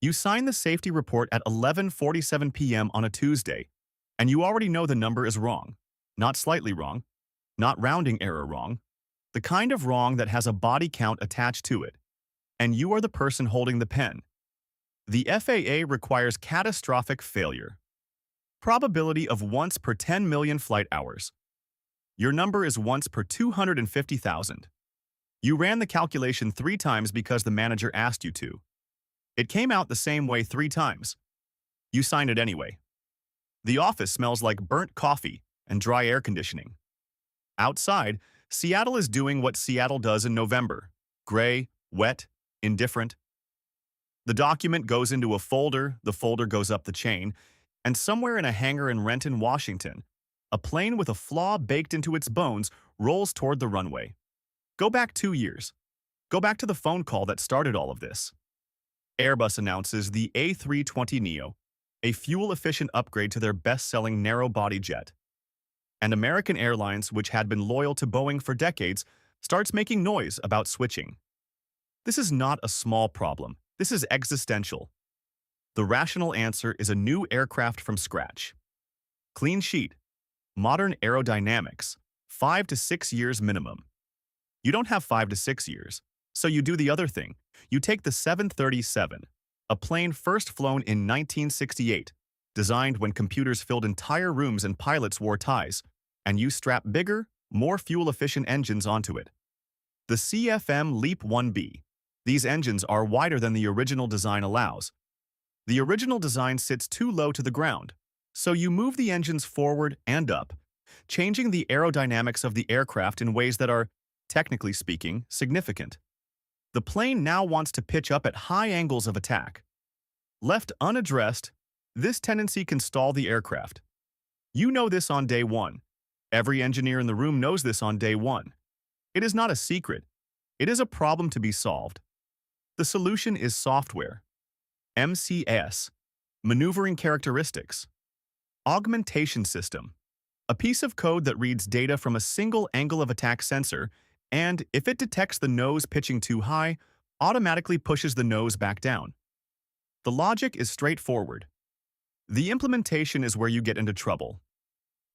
You sign the safety report at 11:47 p.m. on a Tuesday, and you already know the number is wrong. Not slightly wrong, not rounding error wrong, the kind of wrong that has a body count attached to it, and you are the person holding the pen. The FAA requires catastrophic failure. Probability of once per 10 million flight hours. Your number is once per 250,000. You ran the calculation 3 times because the manager asked you to. It came out the same way 3 times. You signed it anyway. The office smells like burnt coffee and dry air conditioning. Outside, Seattle is doing what Seattle does in November. Gray, wet, indifferent. The document goes into a folder, the folder goes up the chain, and somewhere in a hangar in Renton, Washington, a plane with a flaw baked into its bones rolls toward the runway. Go back 2 years. Go back to the phone call that started all of this. Airbus announces the A320neo, a fuel-efficient upgrade to their best-selling narrow-body jet. And American Airlines, which had been loyal to Boeing for decades, starts making noise about switching. This is not a small problem. This is existential. The rational answer is a new aircraft from scratch. Clean sheet, modern aerodynamics, 5 to 6 years minimum. You don't have 5 to 6 years, so you do the other thing. You take the 737, a plane first flown in 1968, designed when computers filled entire rooms and pilots wore ties, and you strap bigger, more fuel-efficient engines onto it. The CFM LEAP 1B. These engines are wider than the original design allows. The original design sits too low to the ground, so you move the engines forward and up, changing the aerodynamics of the aircraft in ways that are, technically speaking, significant. The plane now wants to pitch up at high angles of attack. Left unaddressed, this tendency can stall the aircraft. You know this on day one. Every engineer in the room knows this on day one. It is not a secret. It is a problem to be solved. The solution is software. MCAS, Maneuvering Characteristics. Augmentation System, a piece of code that reads data from a single angle of attack sensor and, if it detects the nose pitching too high, automatically pushes the nose back down. The logic is straightforward. The implementation is where you get into trouble.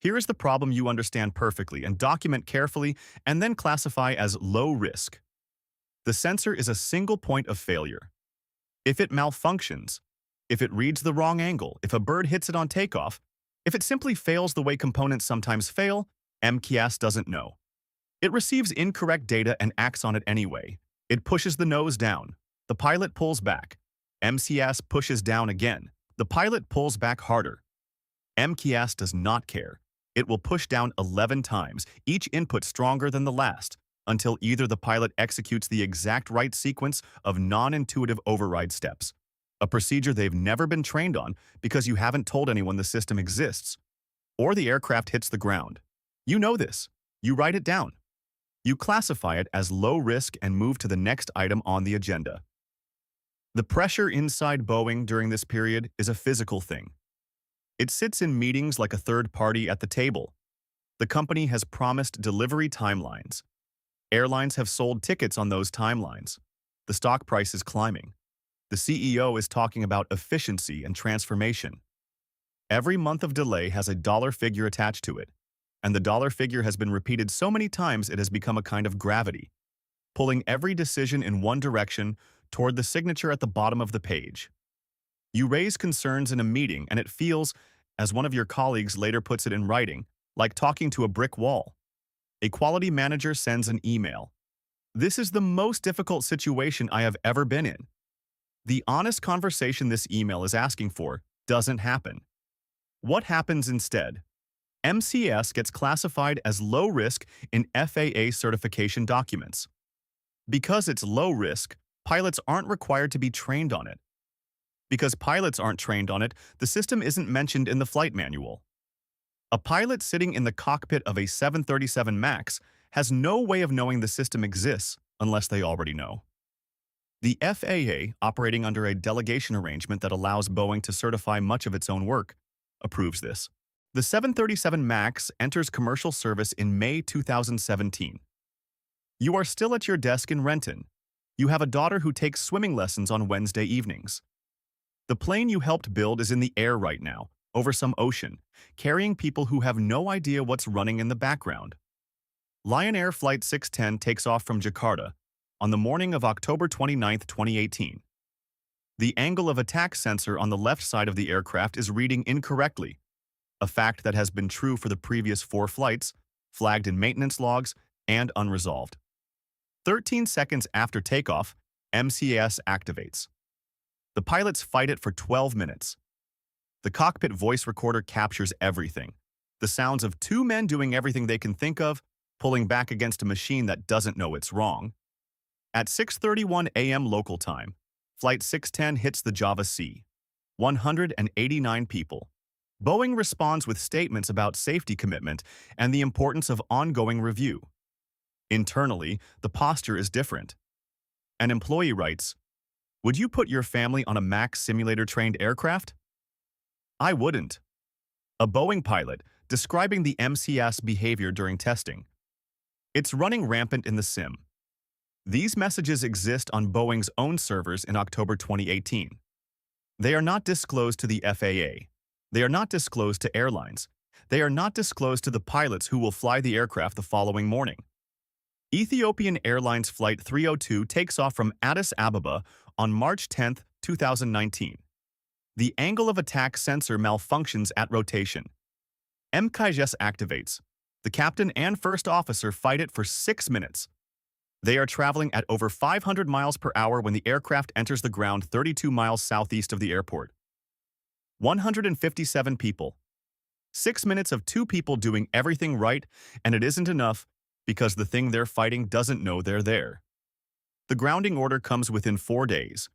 Here is the problem you understand perfectly and document carefully and then classify as low risk. The sensor is a single point of failure. If it malfunctions, if it reads the wrong angle, if a bird hits it on takeoff, if it simply fails the way components sometimes fail, MCAS doesn't know. It receives incorrect data and acts on it anyway. It pushes the nose down. The pilot pulls back. MCAS pushes down again. The pilot pulls back harder. MCAS does not care. It will push down 11 times, each input stronger than the last, until either the pilot executes the exact right sequence of non-intuitive override steps, a procedure they've never been trained on because you haven't told anyone the system exists, or the aircraft hits the ground. You know this. You write it down. You classify it as low risk and move to the next item on the agenda. The pressure inside Boeing during this period is a physical thing. It sits in meetings like a third party at the table. The company has promised delivery timelines. Airlines have sold tickets on those timelines. The stock price is climbing. The CEO is talking about efficiency and transformation. Every month of delay has a dollar figure attached to it, and the dollar figure has been repeated so many times it has become a kind of gravity, pulling every decision in one direction toward the signature at the bottom of the page. You raise concerns in a meeting and it feels, as one of your colleagues later puts it in writing, like talking to a brick wall. A quality manager sends an email. This is the most difficult situation I have ever been in. The honest conversation this email is asking for doesn't happen. What happens instead? MCAS gets classified as low risk in FAA certification documents. Because it's low risk, pilots aren't required to be trained on it. Because pilots aren't trained on it, the system isn't mentioned in the flight manual. A pilot sitting in the cockpit of a 737 MAX has no way of knowing the system exists unless they already know. The FAA, operating under a delegation arrangement that allows Boeing to certify much of its own work, approves this. The 737 MAX enters commercial service in May 2017. You are still at your desk in Renton. You have a daughter who takes swimming lessons on Wednesday evenings. The plane you helped build is in the air right now, over some ocean, carrying people who have no idea what's running in the background. Lion Air Flight 610 takes off from Jakarta on the morning of October 29, 2018. The angle of attack sensor on the left side of the aircraft is reading incorrectly, a fact that has been true for the previous 4 flights, flagged in maintenance logs, and unresolved. 13 seconds after takeoff, MCAS activates. The pilots fight it for 12 minutes. The cockpit voice recorder captures everything. The sounds of 2 men doing everything they can think of, pulling back against a machine that doesn't know it's wrong. At 6:31 a.m. local time, Flight 610 hits the Java Sea. 189 people. Boeing responds with statements about safety commitment and the importance of ongoing review. Internally, the posture is different. An employee writes, "Would you put your family on a MAX simulator-trained aircraft?" "I wouldn't." A Boeing pilot describing the MCAS behavior during testing. "It's running rampant in the sim." These messages exist on Boeing's own servers in October 2018. They are not disclosed to the FAA. They are not disclosed to airlines. They are not disclosed to the pilots who will fly the aircraft the following morning. Ethiopian Airlines Flight 302 takes off from Addis Ababa on March 10, 2019. The angle of attack sensor malfunctions at rotation. MCAS activates. The captain and first officer fight it for 6 minutes. They are traveling at over 500 miles per hour when the aircraft enters the ground 32 miles southeast of the airport. 157 people. 6 minutes of 2 people doing everything right, and it isn't enough because the thing they're fighting doesn't know they're there. The grounding order comes within 4 days.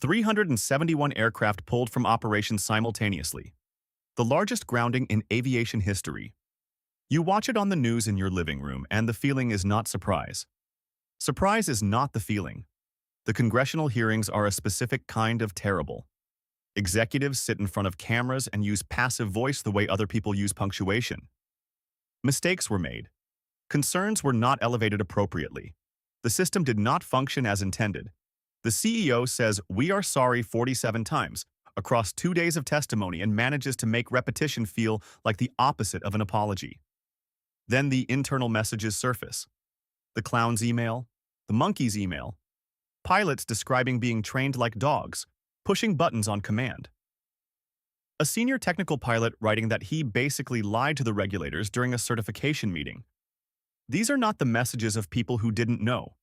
371 aircraft pulled from operation simultaneously. The largest grounding in aviation history. You watch it on the news in your living room, and the feeling is not surprise. Surprise is not the feeling. The congressional hearings are a specific kind of terrible. Executives sit in front of cameras and use passive voice the way other people use punctuation. Mistakes were made. Concerns were not elevated appropriately. The system did not function as intended. The CEO says, "We are sorry" 47 times across 2 days of testimony and manages to make repetition feel like the opposite of an apology. Then the internal messages surface. The clown's email, the monkey's email, pilots describing being trained like dogs, pushing buttons on command. A senior technical pilot writing that he basically lied to the regulators during a certification meeting. These are not the messages of people who didn't know.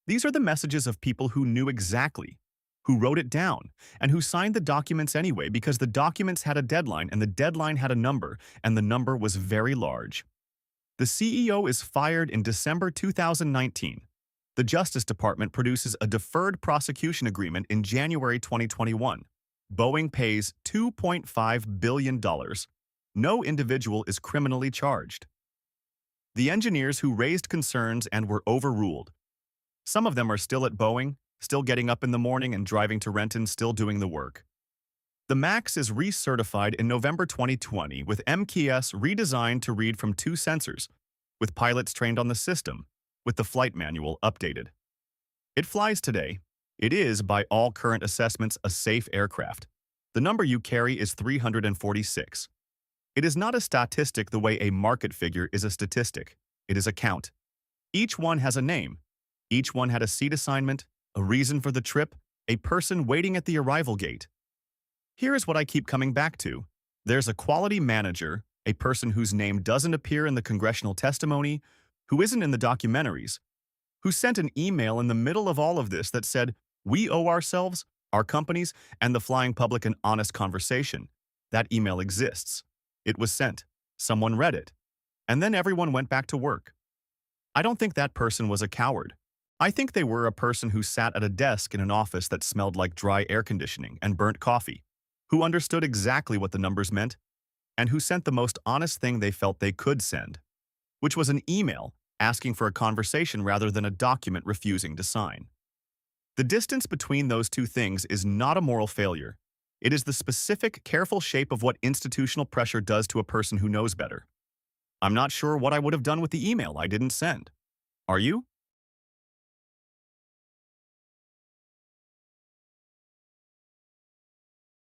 These are the messages of people who knew exactly, who wrote it down, and who signed the documents anyway because the documents had a deadline and the deadline had a number, and the number was very large. The CEO is fired in December 2019. The Justice Department produces a deferred prosecution agreement in January 2021. Boeing pays $2.5 billion. No individual is criminally charged. The engineers who raised concerns and were overruled. Some of them are still at Boeing, still getting up in the morning and driving to Renton, still doing the work. The MAX is recertified in November 2020 with MCAS redesigned to read from 2 sensors, with pilots trained on the system, with the flight manual updated. It flies today. It is, by all current assessments, a safe aircraft. The number you carry is 346. It is not a statistic the way a market figure is a statistic. It is a count. Each one has a name. Each one had a seat assignment, a reason for the trip, a person waiting at the arrival gate. Here is what I keep coming back to. There's a quality manager, a person whose name doesn't appear in the congressional testimony, who isn't in the documentaries, who sent an email in the middle of all of this that said, "We owe ourselves, our companies, and the flying public an honest conversation." That email exists. It was sent. Someone read it. And then everyone went back to work. I don't think that person was a coward. I think they were a person who sat at a desk in an office that smelled like dry air conditioning and burnt coffee, who understood exactly what the numbers meant, and who sent the most honest thing they felt they could send, which was an email asking for a conversation rather than a document refusing to sign. The distance between those two things is not a moral failure. It is the specific, careful shape of what institutional pressure does to a person who knows better. I'm not sure what I would have done with the email I didn't send. Are you?